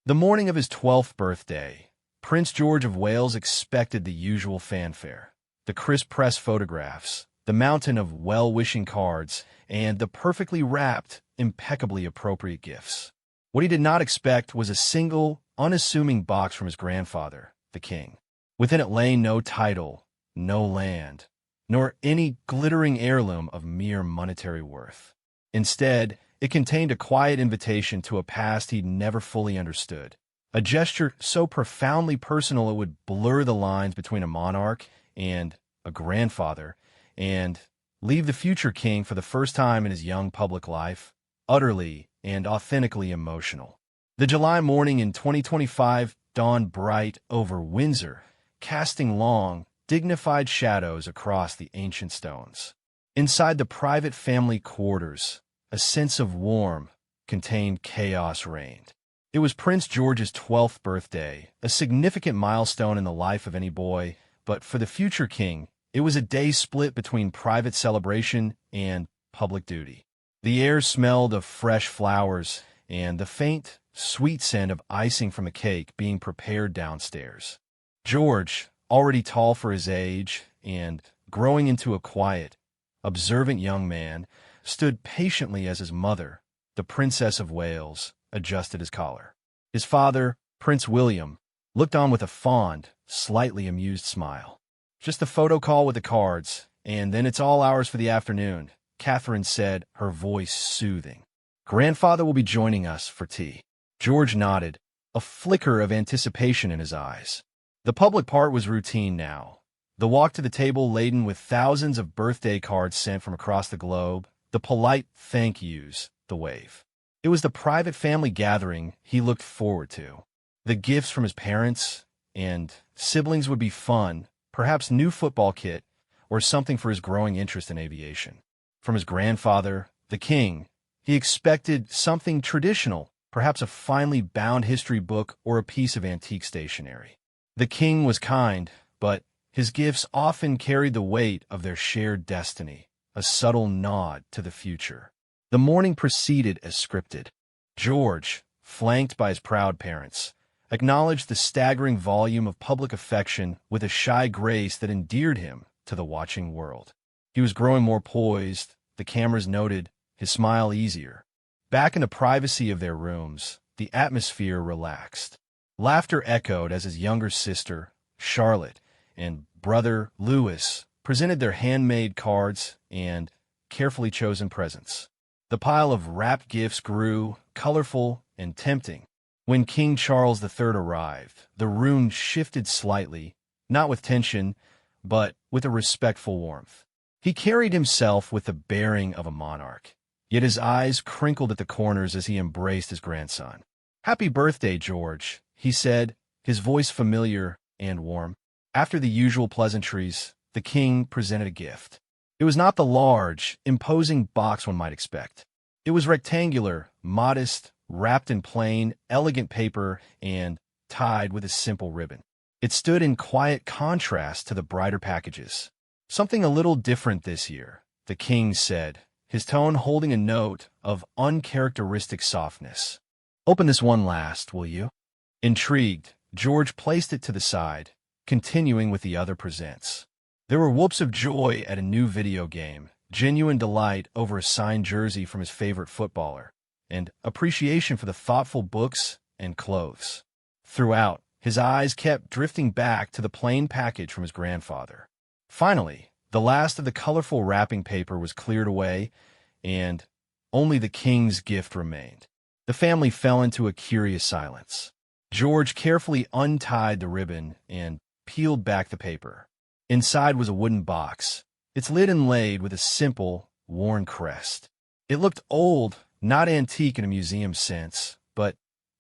The morning of his 12th birthday, Prince George of Wales expected the usual fanfare. The crisp press photographs, the mountain of well-wishing cards, and the perfectly wrapped, impeccably appropriate gifts. What he did not expect was a single, unassuming box from his grandfather, the king. Within it lay no title, no land, nor any glittering heirloom of mere monetary worth. Instead, it contained a quiet invitation to a past he'd never fully understood. A gesture so profoundly personal it would blur the lines between a monarch and a grandfather, and leave the future king for the first time in his young public life, utterly and authentically emotional. The July morning in 2025 dawned bright over Windsor, casting long, dignified shadows across the ancient stones. Inside the private family quarters, a sense of warmth, contained chaos reigned. It was Prince George's 12th birthday, a significant milestone in the life of any boy, but for the future king, it was a day split between private celebration and public duty. The air smelled of fresh flowers and the faint, sweet scent of icing from a cake being prepared downstairs. George, already tall for his age and growing into a quiet, observant young man, stood patiently as his mother, the Princess of Wales, adjusted his collar. His father, Prince William, looked on with a fond, slightly amused smile. "Just a photo call with the cards, and then it's all ours for the afternoon," Catherine said, her voice soothing. "Grandfather will be joining us for tea." George nodded, a flicker of anticipation in his eyes. The public part was routine now. The walk to the table laden with thousands of birthday cards sent from across the globe, the polite thank yous, the wave. It was the private family gathering he looked forward to. The gifts from his parents and siblings would be fun, perhaps new football kit, or something for his growing interest in aviation. From his grandfather, the king, he expected something traditional, perhaps a finely bound history book or a piece of antique stationery. The king was kind, but his gifts often carried the weight of their shared destiny, a subtle nod to the future. The morning proceeded as scripted. George, flanked by his proud parents, acknowledged the staggering volume of public affection with a shy grace that endeared him to the watching world. He was growing more poised, the cameras noted, his smile easier. Back in the privacy of their rooms, the atmosphere relaxed. Laughter echoed as his younger sister, Charlotte, and brother, Louis, presented their handmade cards and carefully chosen presents. The pile of wrapped gifts grew, colorful and tempting. When King Charles III arrived, the room shifted slightly, not with tension, but with a respectful warmth. He carried himself with the bearing of a monarch, yet his eyes crinkled at the corners as he embraced his grandson. "Happy birthday, George," he said, his voice familiar and warm. After the usual pleasantries, the king presented a gift. It was not the large, imposing box one might expect. It was rectangular, modest, wrapped in plain, elegant paper, and tied with a simple ribbon. It stood in quiet contrast to the brighter packages. "Something a little different this year," the king said, his tone holding a note of uncharacteristic softness. "Open this one last, will you?" Intrigued, George placed it to the side, continuing with the other presents. There were whoops of joy at a new video game, genuine delight over a signed jersey from his favorite footballer, and appreciation for the thoughtful books and clothes. Throughout, his eyes kept drifting back to the plain package from his grandfather. Finally, the last of the colorful wrapping paper was cleared away, and only the king's gift remained. The family fell into a curious silence. George carefully untied the ribbon and peeled back the paper. Inside was a wooden box, its lid inlaid with a simple, worn crest. It looked old, not antique in a museum sense, but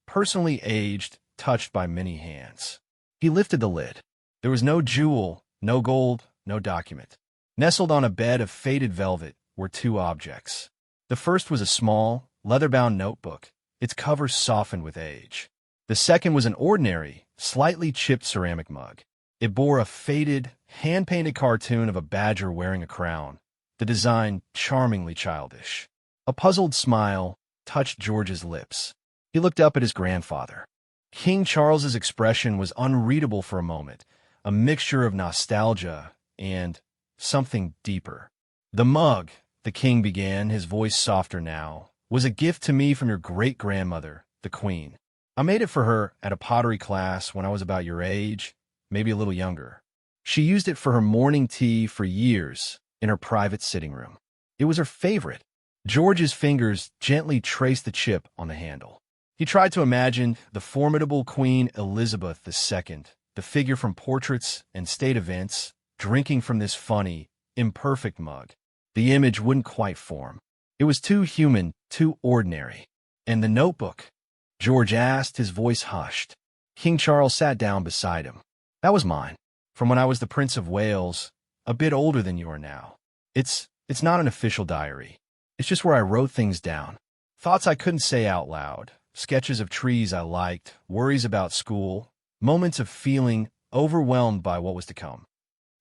personally aged, touched by many hands. He lifted the lid. There was no jewel, no gold, no document. Nestled on a bed of faded velvet were two objects. The first was a small, leather-bound notebook, its cover softened with age. The second was an ordinary, slightly chipped ceramic mug. It bore a faded, hand-painted cartoon of a badger wearing a crown, the design charmingly childish. A puzzled smile touched George's lips. He looked up at his grandfather. King Charles's expression was unreadable for a moment, a mixture of nostalgia and something deeper. "The mug," the king began, his voice softer now, "was a gift to me from your great-grandmother, the Queen. I made it for her at a pottery class when I was about your age, maybe a little younger. She used it for her morning tea for years in her private sitting room. It was her favorite." George's fingers gently traced the chip on the handle. He tried to imagine the formidable Queen Elizabeth II, the figure from portraits and state events, drinking from this funny, imperfect mug. The image wouldn't quite form. It was too human, too ordinary. "And the notebook?" George asked, his voice hushed. King Charles sat down beside him. "That was mine, from when I was the Prince of Wales, a bit older than you are now. It's not an official diary. It's just where I wrote things down. Thoughts I couldn't say out loud, sketches of trees I liked, worries about school, moments of feeling overwhelmed by what was to come."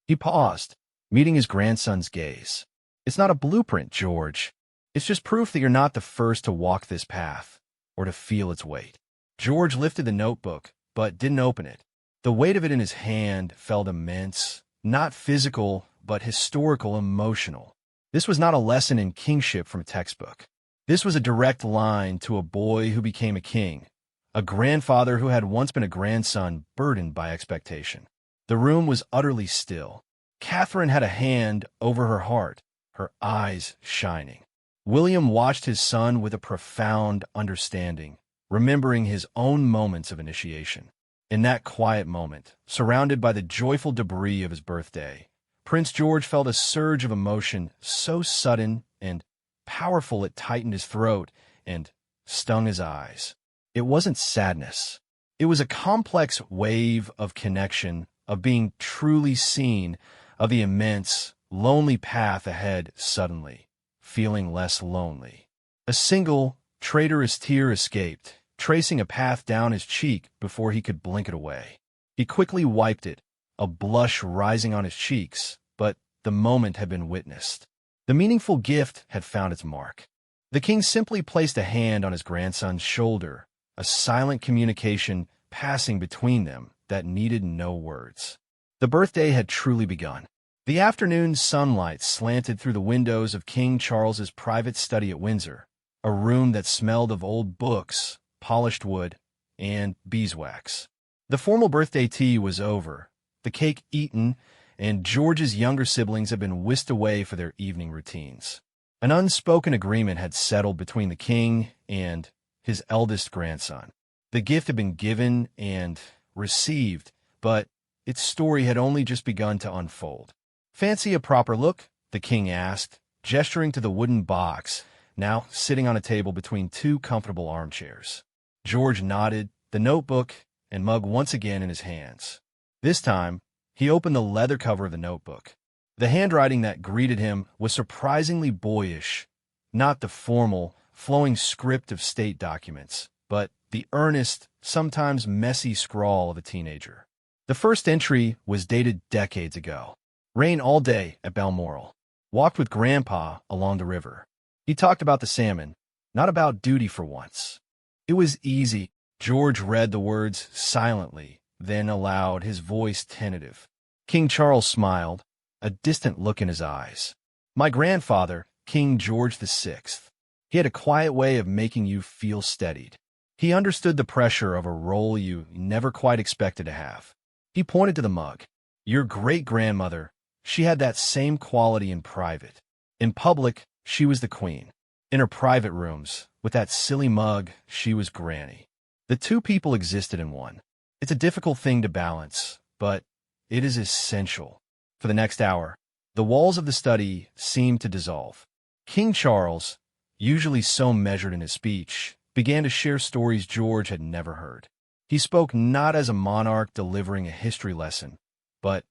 He paused, meeting his grandson's gaze. "It's not a blueprint, George. It's just proof that you're not the first to walk this path, or to feel its weight." George lifted the notebook, but didn't open it. The weight of it in his hand felt immense, not physical, but historical, emotional. This was not a lesson in kingship from a textbook. This was a direct line to a boy who became a king, a grandfather who had once been a grandson burdened by expectation. The room was utterly still. Catherine had a hand over her heart, her eyes shining. William watched his son with a profound understanding, remembering his own moments of initiation. In that quiet moment, surrounded by the joyful debris of his birthday, Prince George felt a surge of emotion so sudden and powerful it tightened his throat and stung his eyes. It wasn't sadness. It was a complex wave of connection, of being truly seen, of the immense, lonely path ahead suddenly, feeling less lonely. A single, traitorous tear escaped, tracing a path down his cheek before he could blink it away. He quickly wiped it, a blush rising on his cheeks, but the moment had been witnessed. The meaningful gift had found its mark. The king simply placed a hand on his grandson's shoulder, a silent communication passing between them that needed no words. The birthday had truly begun. The afternoon sunlight slanted through the windows of King Charles's private study at Windsor, a room that smelled of old books, polished wood, and beeswax. The formal birthday tea was over, the cake eaten, and George's younger siblings had been whisked away for their evening routines. An unspoken agreement had settled between the king and his eldest grandson. The gift had been given and received, but its story had only just begun to unfold. "Fancy a proper look?" the king asked, gesturing to the wooden box, now sitting on a table between two comfortable armchairs. George nodded, the notebook and mug once again in his hands. This time, he opened the leather cover of the notebook. The handwriting that greeted him was surprisingly boyish, not the formal, flowing script of state documents, but the earnest, sometimes messy scrawl of a teenager. The first entry was dated decades ago. "Rain all day at Balmoral. Walked with Grandpa along the river. He talked about the salmon, not about duty for once. It was easy." George read the words silently, then aloud, his voice tentative. King Charles smiled, a distant look in his eyes. "My grandfather, King George VI. He had a quiet way of making you feel steadied. He understood the pressure of a role you never quite expected to have." He pointed to the mug. "Your great-grandmother, she had that same quality in private. In public, she was the queen. In her private rooms, with that silly mug, she was Granny. The two people existed in one. It's a difficult thing to balance, but it is essential." For the next hour, the walls of the study seemed to dissolve. King Charles, usually so measured in his speech, began to share stories George had never heard. He spoke not as a monarch delivering a history lesson, but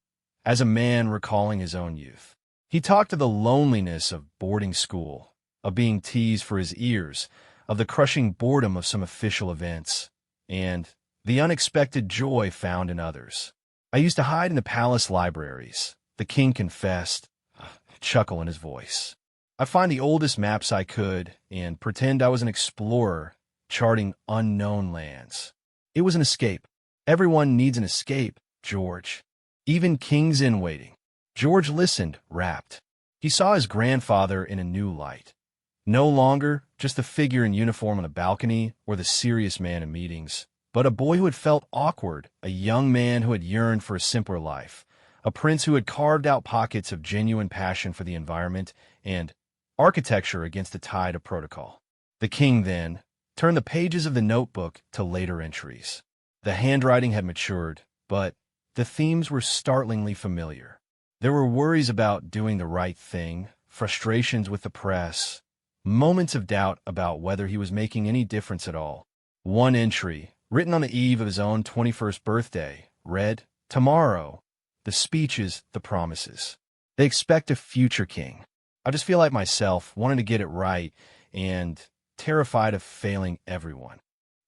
as a man recalling his own youth. He talked of the loneliness of boarding school, of being teased for his ears, of the crushing boredom of some official events, and the unexpected joy found in others. "I used to hide in the palace libraries," the king confessed, a chuckle in his voice. "I'd find the oldest maps I could and pretend I was an explorer charting unknown lands. It was an escape. Everyone needs an escape, George. Even kings in waiting. George listened, rapt. He saw his grandfather in a new light. No longer just a figure in uniform on a balcony or the serious man in meetings, but a boy who had felt awkward, a young man who had yearned for a simpler life, a prince who had carved out pockets of genuine passion for the environment and architecture against the tide of protocol. The king, then, turned the pages of the notebook to later entries. The handwriting had matured, but the themes were startlingly familiar. There were worries about doing the right thing, frustrations with the press, moments of doubt about whether he was making any difference at all. One entry, written on the eve of his own 21st birthday, read, "Tomorrow, the speeches, the promises. They expect a future king. I just feel like myself, wanting to get it right and terrified of failing everyone."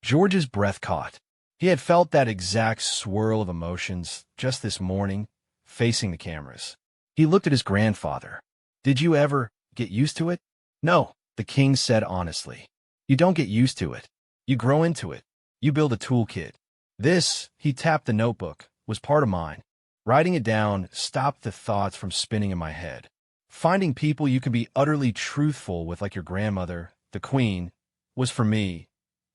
George's breath caught. He had felt that exact swirl of emotions just this morning, facing the cameras. He looked at his grandfather. "Did you ever get used to it?" "No," the king said honestly. "You don't get used to it. You grow into it. You build a toolkit. This," he tapped the notebook, "was part of mine. Writing it down stopped the thoughts from spinning in my head. Finding people you could be utterly truthful with, like your grandmother, the queen, was for me.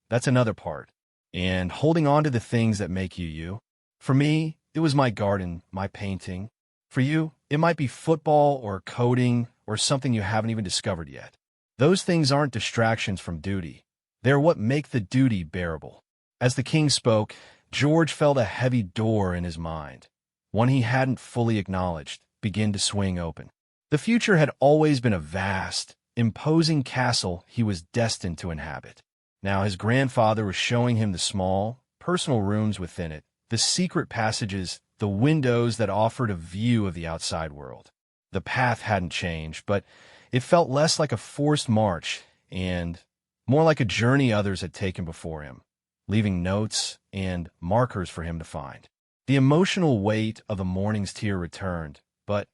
That's another part. And holding on to the things that make you you. For me, it was my garden, my painting. For you, it might be football or coding or something you haven't even discovered yet. Those things aren't distractions from duty. They're what make the duty bearable." As the king spoke, George felt a heavy door in his mind, one he hadn't fully acknowledged, begin to swing open. The future had always been a vast, imposing castle he was destined to inhabit. Now his grandfather was showing him the small, personal rooms within it, the secret passages, the windows that offered a view of the outside world. The path hadn't changed, but it felt less like a forced march and more like a journey others had taken before him, leaving notes and markers for him to find. The emotional weight of the morning's tear returned, but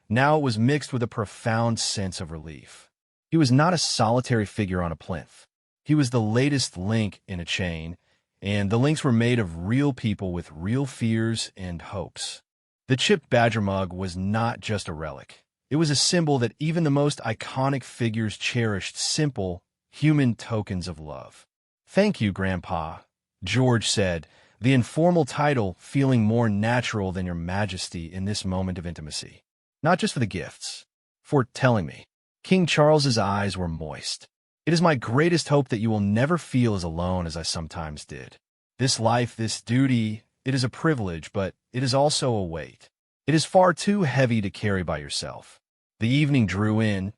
now it was mixed with a profound sense of relief. He was not a solitary figure on a plinth. He was the latest link in a chain, and the links were made of real people with real fears and hopes. The chipped badger mug was not just a relic. It was a symbol that even the most iconic figures cherished, simple, human tokens of love. "Thank you, Grandpa," George said, the informal title feeling more natural than Your Majesty in this moment of intimacy. "Not just for the gifts, for telling me." King Charles's eyes were moist. "It is my greatest hope that you will never feel as alone as I sometimes did. This life, this duty, it is a privilege, but it is also a weight. It is far too heavy to carry by yourself." The evening drew in,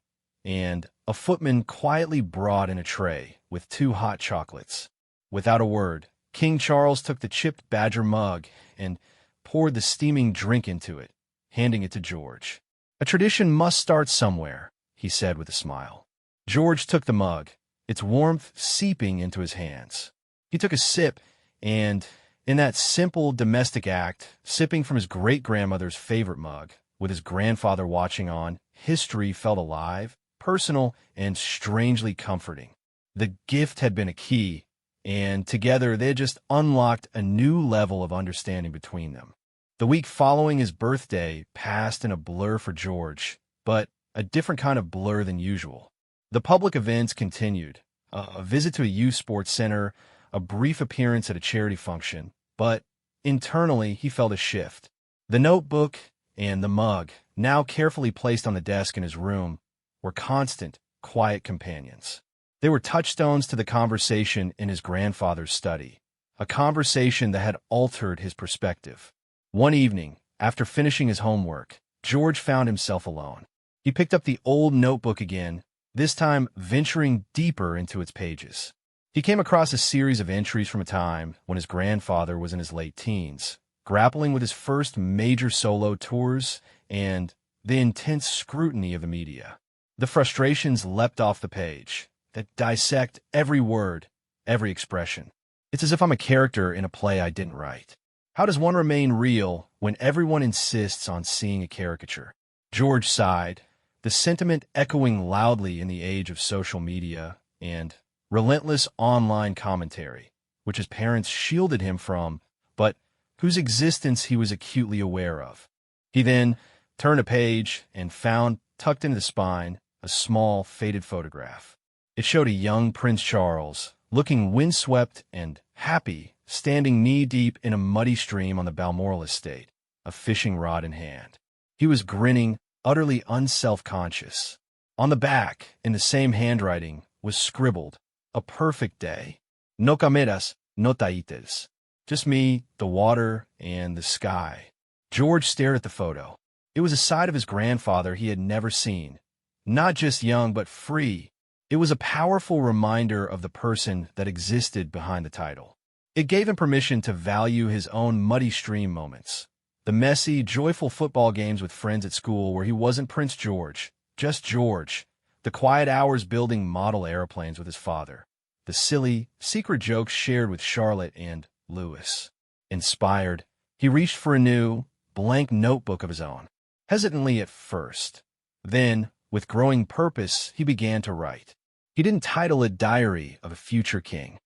and a footman quietly brought in a tray with 2 hot chocolates. Without a word, King Charles took the chipped badger mug and poured the steaming drink into it, handing it to George. "A tradition must start somewhere," he said with a smile. George took the mug, its warmth seeping into his hands. He took a sip, and in that simple domestic act, sipping from his great-grandmother's favorite mug, with his grandfather watching on, history felt alive, personal, and strangely comforting. The gift had been a key, and together they had just unlocked a new level of understanding between them. The week following his birthday passed in a blur for George, but a different kind of blur than usual. The public events continued, a visit to a youth sports center, a brief appearance at a charity function, but internally he felt a shift. The notebook and the mug, now carefully placed on the desk in his room, were constant, quiet companions. They were touchstones to the conversation in his grandfather's study, a conversation that had altered his perspective. One evening, after finishing his homework, George found himself alone. He picked up the old notebook again, this time venturing deeper into its pages. He came across a series of entries from a time when his grandfather was in his late teens, grappling with his first major solo tours and the intense scrutiny of the media. The frustrations leapt off the page, that dissect every word, every expression. "It's as if I'm a character in a play I didn't write. How does one remain real when everyone insists on seeing a caricature?" George sighed, the sentiment echoing loudly in the age of social media and relentless online commentary, which his parents shielded him from, but whose existence he was acutely aware of. He then turned a page and found, tucked into the spine, a small, faded photograph. It showed a young Prince Charles, looking windswept and happy, standing knee-deep in a muddy stream on the Balmoral estate, a fishing rod in hand. He was grinning, utterly unself-conscious. On the back, in the same handwriting, was scribbled, "A perfect day. No cameras, no taites." Just me, the water, and the sky. George stared at the photo. It was a side of his grandfather he had never seen. Not just young, but free. It was a powerful reminder of the person that existed behind the title. It gave him permission to value his own muddy stream moments. The messy, joyful football games with friends at school where he wasn't Prince George, just George. The quiet hours building model airplanes with his father. The silly, secret jokes shared with Charlotte and Louis. Inspired, he reached for a new, blank notebook of his own. Hesitantly at first. Then, with growing purpose, he began to write. He didn't title it Diary of a Future King.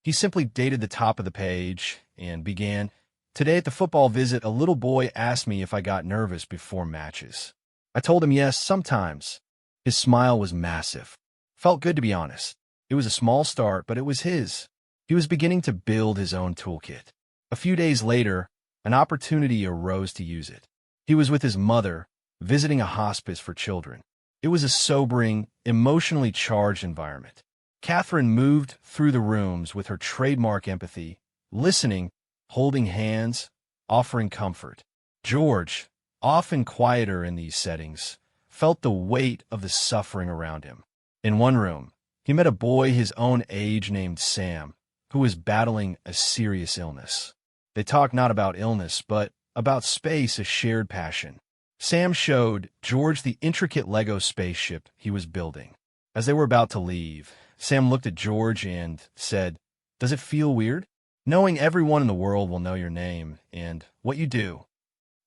He simply dated the top of the page and began, "Today at the football visit, a little boy asked me if I got nervous before matches. I told him yes, sometimes." His smile was massive. Felt good, to be honest. It was a small start, but it was his. He was beginning to build his own toolkit. A few days later, an opportunity arose to use it. He was with his mother, visiting a hospice for children. It was a sobering, emotionally charged environment. Catherine moved through the rooms with her trademark empathy, listening, holding hands, offering comfort. George, often quieter in these settings, felt the weight of the suffering around him. In one room, he met a boy his own age named Sam, who was battling a serious illness. They talked not about illness, but about space, a shared passion. Sam showed George the intricate Lego spaceship he was building. As they were about to leave, Sam looked at George and said, "Does it feel weird? Knowing everyone in the world will know your name and what you do."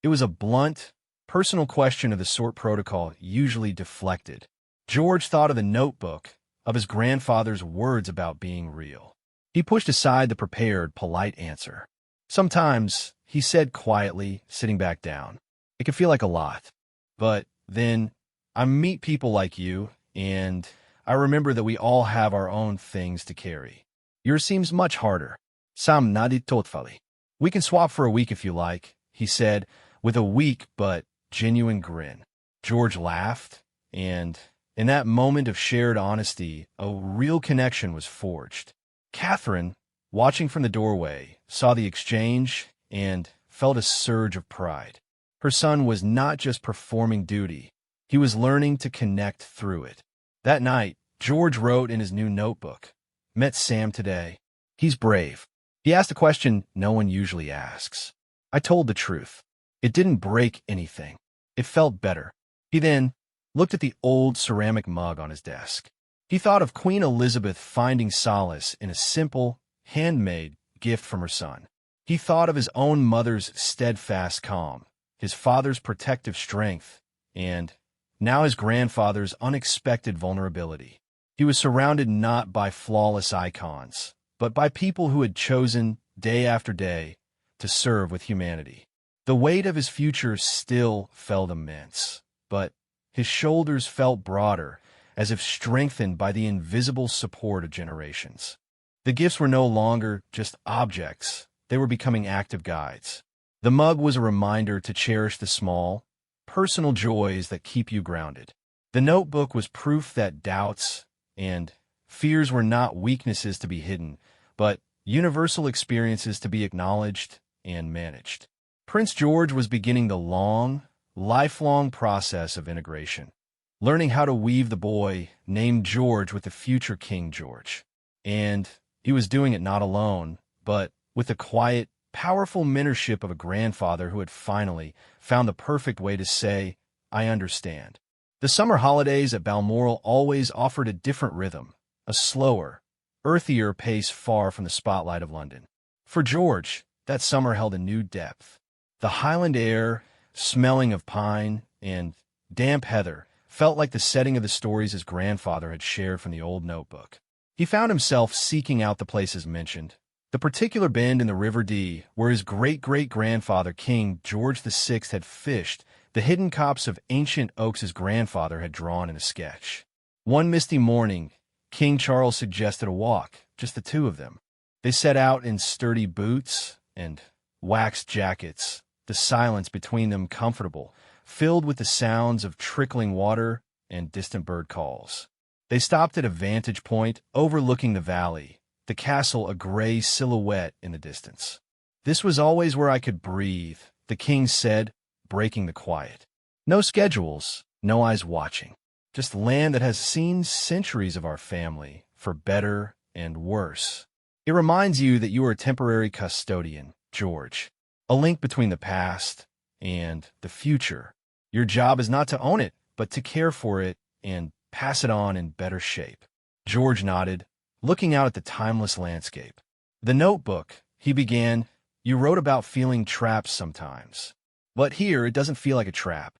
It was a blunt, personal question of the sort protocol usually deflected. George thought of the notebook, of his grandfather's words about being real. He pushed aside the prepared, polite answer. "Sometimes," he said quietly, sitting back down, "it can feel like a lot. But then I meet people like you, and I remember that we all have our own things to carry. Yours seems much harder." Sam nodded thoughtfully. "We can swap for a week if you like," he said, with a weak but genuine grin. George laughed, and in that moment of shared honesty, a real connection was forged. Catherine, watching from the doorway, saw the exchange and felt a surge of pride. Her son was not just performing duty, he was learning to connect through it. That night, George wrote in his new notebook, "Met Sam today. He's brave." He asked a question no one usually asks. I told the truth. It didn't break anything. It felt better. He then looked at the old ceramic mug on his desk. He thought of Queen Elizabeth finding solace in a simple, handmade gift from her son. He thought of his own mother's steadfast calm, his father's protective strength, and now his grandfather's unexpected vulnerability. He was surrounded not by flawless icons, but by people who had chosen, day after day, to serve with humanity. The weight of his future still felt immense, but his shoulders felt broader, as if strengthened by the invisible support of generations. The gifts were no longer just objects, they were becoming active guides. The mug was a reminder to cherish the small, personal joys that keep you grounded. The notebook was proof that doubts and fears were not weaknesses to be hidden, but universal experiences to be acknowledged and managed. Prince George was beginning the long, lifelong process of integration, learning how to weave the boy named George with the future King George. And he was doing it not alone, but with the quiet, powerful mentorship of a grandfather who had finally found the perfect way to say, "I understand." The summer holidays at Balmoral always offered a different rhythm, a slower, earthier pace far from the spotlight of London. For George, that summer held a new depth. The Highland air, smelling of pine and damp heather, felt like the setting of the stories his grandfather had shared from the old notebook. He found himself seeking out the places mentioned, The particular bend in the River Dee, where his great-great-grandfather King George VI had fished, the hidden copse of ancient oaks his grandfather had drawn in a sketch. One misty morning, King Charles suggested a walk, just the two of them. They set out in sturdy boots and waxed jackets, the silence between them comfortable, filled with the sounds of trickling water and distant bird calls. They stopped at a vantage point overlooking the valley, the castle a gray silhouette in the distance. "This was always where I could breathe," the king said, breaking the quiet. "No schedules, no eyes watching. Just land that has seen centuries of our family, for better and worse. It reminds you that you are a temporary custodian, George, a link between the past and the future. Your job is not to own it, but to care for it and pass it on in better shape." George nodded, looking out at the timeless landscape. "The notebook," he began, "you wrote about feeling trapped sometimes. But here it doesn't feel like a trap."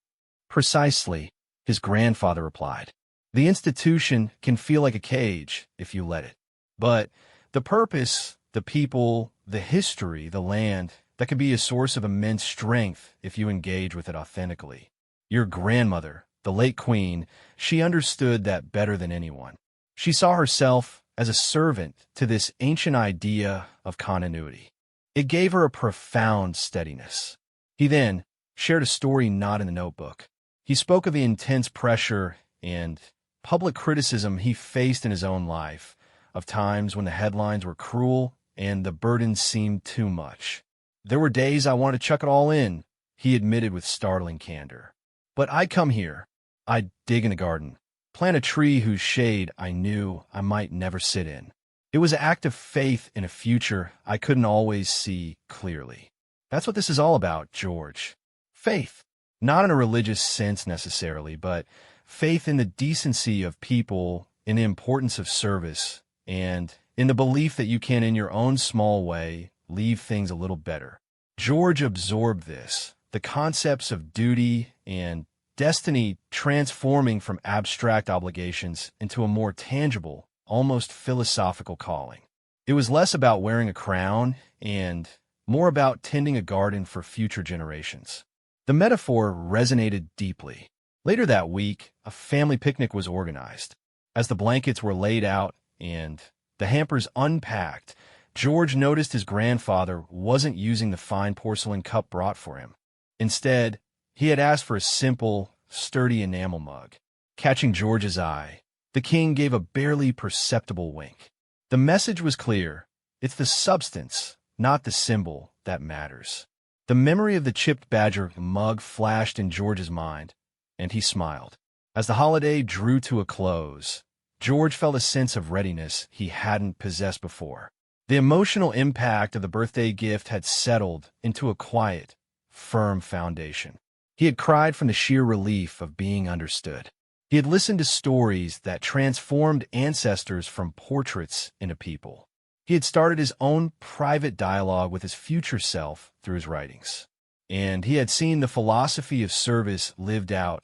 "Precisely," his grandfather replied. "The institution can feel like a cage if you let it. But the purpose, the people, the history, the land, that can be a source of immense strength if you engage with it authentically. Your grandmother, the late Queen, she understood that better than anyone. She saw herself as a servant to this ancient idea of continuity. It gave her a profound steadiness." He then shared a story not in the notebook. He spoke of the intense pressure and public criticism he faced in his own life, of times when the headlines were cruel and the burden seemed too much. "There were days I wanted to chuck it all in," he admitted with startling candor. "But I'd come here. I'd dig in the garden, plant a tree whose shade I knew I might never sit in. It was an act of faith in a future I couldn't always see clearly." That's what this is all about, George. Faith. Not in a religious sense necessarily, but faith in the decency of people, in the importance of service, and in the belief that you can, in your own small way, leave things a little better. George absorbed this, the concepts of duty and destiny transforming from abstract obligations into a more tangible, almost philosophical calling. It was less about wearing a crown and more about tending a garden for future generations. The metaphor resonated deeply. Later that week, a family picnic was organized. As the blankets were laid out and the hampers unpacked, George noticed his grandfather wasn't using the fine porcelain cup brought for him. Instead, he had asked for a simple, sturdy enamel mug. Catching George's eye, the king gave a barely perceptible wink. The message was clear. It's the substance, not the symbol, that matters. The memory of the chipped badger mug flashed in George's mind, and he smiled. As the holiday drew to a close, George felt a sense of readiness he hadn't possessed before. The emotional impact of the birthday gift had settled into a quiet, firm foundation. He had cried from the sheer relief of being understood. He had listened to stories that transformed ancestors from portraits into people. He had started his own private dialogue with his future self through his writings. And he had seen the philosophy of service lived out,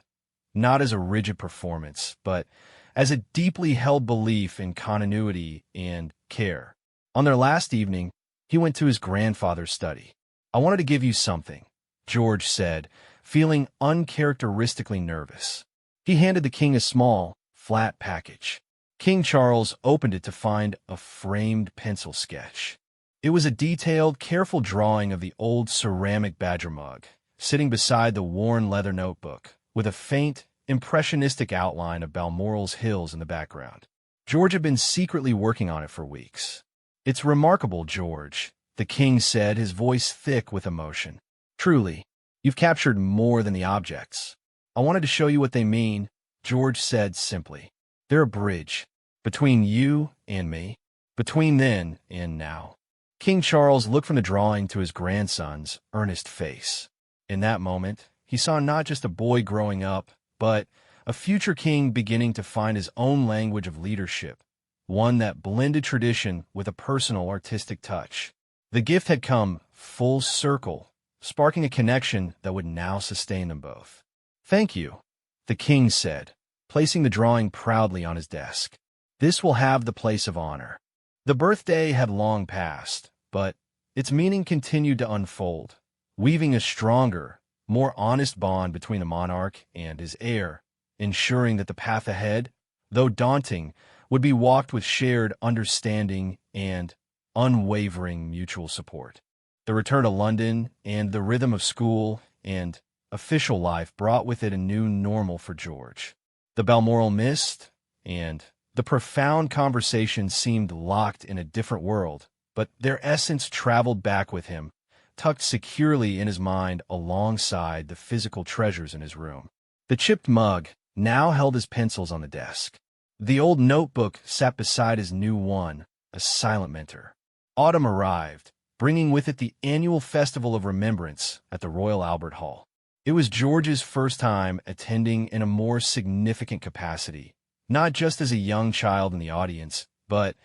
not as a rigid performance, but as a deeply held belief in continuity and care. On their last evening, he went to his grandfather's study. "I wanted to give you something," George said, feeling uncharacteristically nervous. He handed the king a small, flat package. King Charles opened it to find a framed pencil sketch. It was a detailed, careful drawing of the old ceramic badger mug, sitting beside the worn leather notebook, with a faint, impressionistic outline of Balmoral's hills in the background. George had been secretly working on it for weeks. "It's remarkable, George," the king said, his voice thick with emotion. "Truly, you've captured more than the objects. I wanted to show you what they mean," George said simply. "They're a bridge between you and me, between then and now." King Charles looked from the drawing to his grandson's earnest face. In that moment, he saw not just a boy growing up, but a future king beginning to find his own language of leadership, one that blended tradition with a personal artistic touch. The gift had come full circle, sparking a connection that would now sustain them both. "Thank you," the king said, placing the drawing proudly on his desk. "This will have the place of honor." The birthday had long passed, but its meaning continued to unfold, weaving a stronger, more honest bond between the monarch and his heir, ensuring that the path ahead, though daunting, would be walked with shared understanding and unwavering mutual support. The return to London and the rhythm of school and official life brought with it a new normal for George. The Balmoral missed, and the profound conversations seemed locked in a different world, but their essence traveled back with him, tucked securely in his mind alongside the physical treasures in his room. The chipped mug now held his pencils on the desk. The old notebook sat beside his new one, a silent mentor. Autumn arrived, bringing with it the annual Festival of Remembrance at the Royal Albert Hall. It was George's first time attending in a more significant capacity, not just as a young child in the audience, but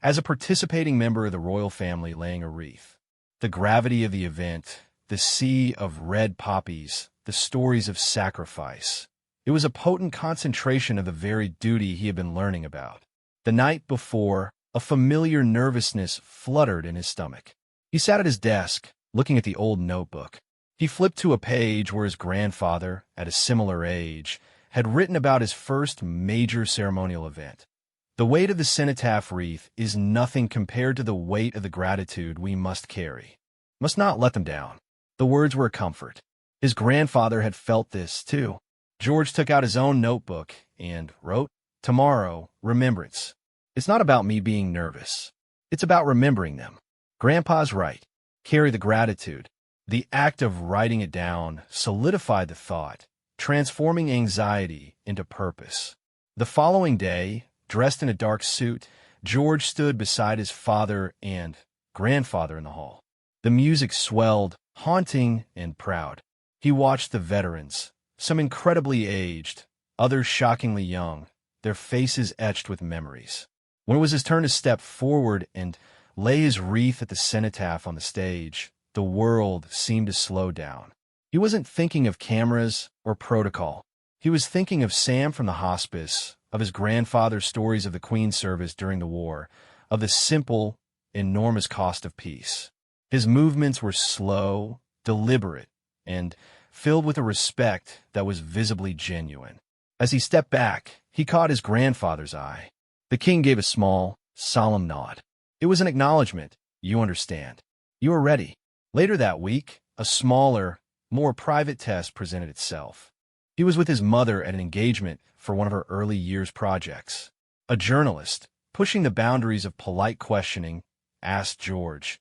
as a participating member of the royal family laying a wreath. The gravity of the event, the sea of red poppies, the stories of sacrifice. It was a potent concentration of the very duty he had been learning about. The night before, a familiar nervousness fluttered in his stomach. He sat at his desk, looking at the old notebook. He flipped to a page where his grandfather, at a similar age, had written about his first major ceremonial event. The weight of the cenotaph wreath is nothing compared to the weight of the gratitude we must carry. Must not let them down. The words were a comfort. His grandfather had felt this, too. George took out his own notebook and wrote, "Tomorrow, remembrance. It's not about me being nervous. It's about remembering them. Grandpa's right. Carry the gratitude." The act of writing it down solidified the thought, transforming anxiety into purpose. The following day, dressed in a dark suit, George stood beside his father and grandfather in the hall. The music swelled, haunting and proud. He watched the veterans, some incredibly aged, others shockingly young, their faces etched with memories. When it was his turn to step forward and lay his wreath at the cenotaph on the stage, the world seemed to slow down. He wasn't thinking of cameras or protocol. He was thinking of Sam from the hospice, of his grandfather's stories of the Queen's service during the war, of the simple, enormous cost of peace. His movements were slow, deliberate, and filled with a respect that was visibly genuine. As he stepped back, he caught his grandfather's eye. The king gave a small, solemn nod. It was an acknowledgement. You understand. You are ready. Later that week, a smaller, more private test presented itself. He was with his mother at an engagement for one of her early years projects. A journalist, pushing the boundaries of polite questioning, asked George,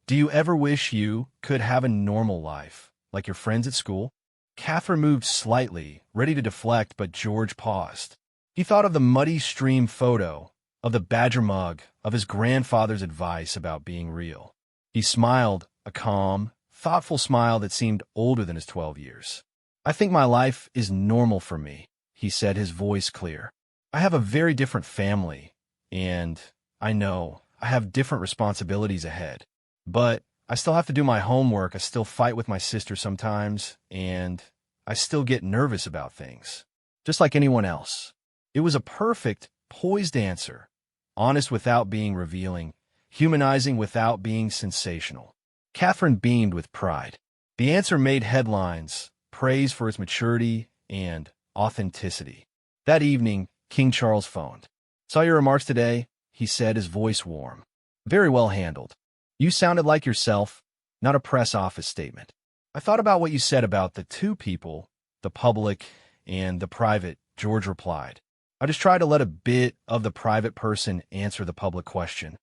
"Do you ever wish you could have a normal life, like your friends at school?" Catherine moved slightly, ready to deflect, but George paused. He thought of the muddy stream photo, of the badger mug, of his grandfather's advice about being real. He smiled, a calm, thoughtful smile that seemed older than his 12 years. "I think my life is normal for me," he said, his voice clear. "I have a very different family, and I know I have different responsibilities ahead. But I still have to do my homework, I still fight with my sister sometimes, and I still get nervous about things, just like anyone else." It was a perfect, poised answer, honest without being revealing, humanizing without being sensational. Catherine beamed with pride. The answer made headlines, praise for its maturity and authenticity. That evening, King Charles phoned. "Saw your remarks today," he said, his voice warm. "Very well handled. You sounded like yourself, not a press office statement. I thought about what you said about the two people, the public and the private," George replied. "I just try to let a bit of the private person answer the public question."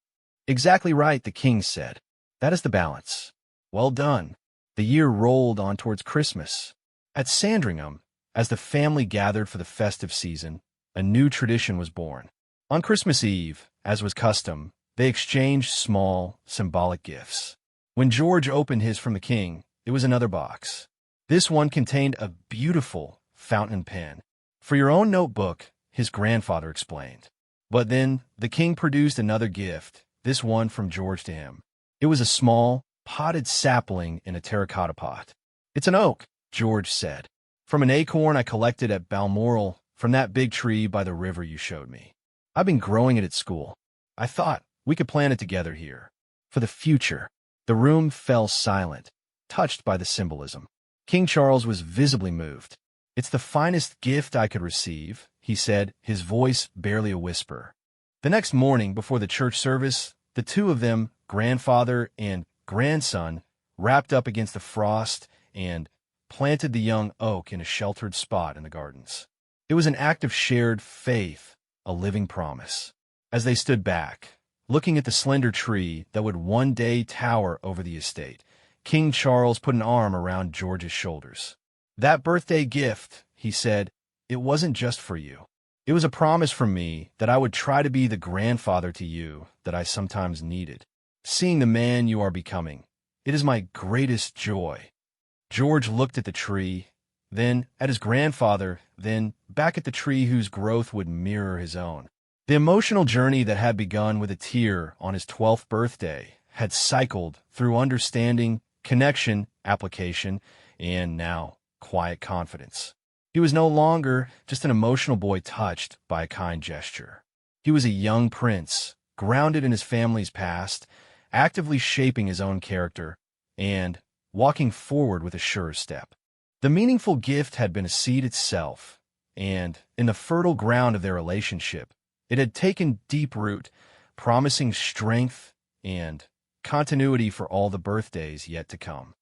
"Exactly right," the king said. "That is the balance." Well done. The year rolled on towards Christmas. At Sandringham, as the family gathered for the festive season, a new tradition was born. On Christmas Eve, as was custom, they exchanged small, symbolic gifts. When George opened his from the king, it was another box. This one contained a beautiful fountain pen. "For your own notebook," his grandfather explained. But then the king produced another gift, this one from George to him. It was a small, potted sapling in a terracotta pot. "It's an oak," George said. "From an acorn I collected at Balmoral, from that big tree by the river you showed me. I've been growing it at school. I thought we could plant it together here." for the future. The room fell silent, touched by the symbolism. King Charles was visibly moved. "It's the finest gift I could receive," he said, his voice barely a whisper. The next morning, before the church service, the two of them, grandfather and grandson, wrapped up against the frost and planted the young oak in a sheltered spot in the gardens. It was an act of shared faith, a living promise. As they stood back, looking at the slender tree that would one day tower over the estate, King Charles put an arm around George's shoulders. "That birthday gift," he said, "it wasn't just for you. It was a promise from me that I would try to be the grandfather to you that I sometimes needed. Seeing the man you are becoming, it is my greatest joy." George looked at the tree, then at his grandfather, then back at the tree whose growth would mirror his own. The emotional journey that had begun with a tear on his 12th birthday had cycled through understanding, connection, application, and now quiet confidence. He was no longer just an emotional boy touched by a kind gesture. He was a young prince, grounded in his family's past, actively shaping his own character, and walking forward with a sure step. The meaningful gift had been a seed itself, and in the fertile ground of their relationship, it had taken deep root, promising strength and continuity for all the birthdays yet to come.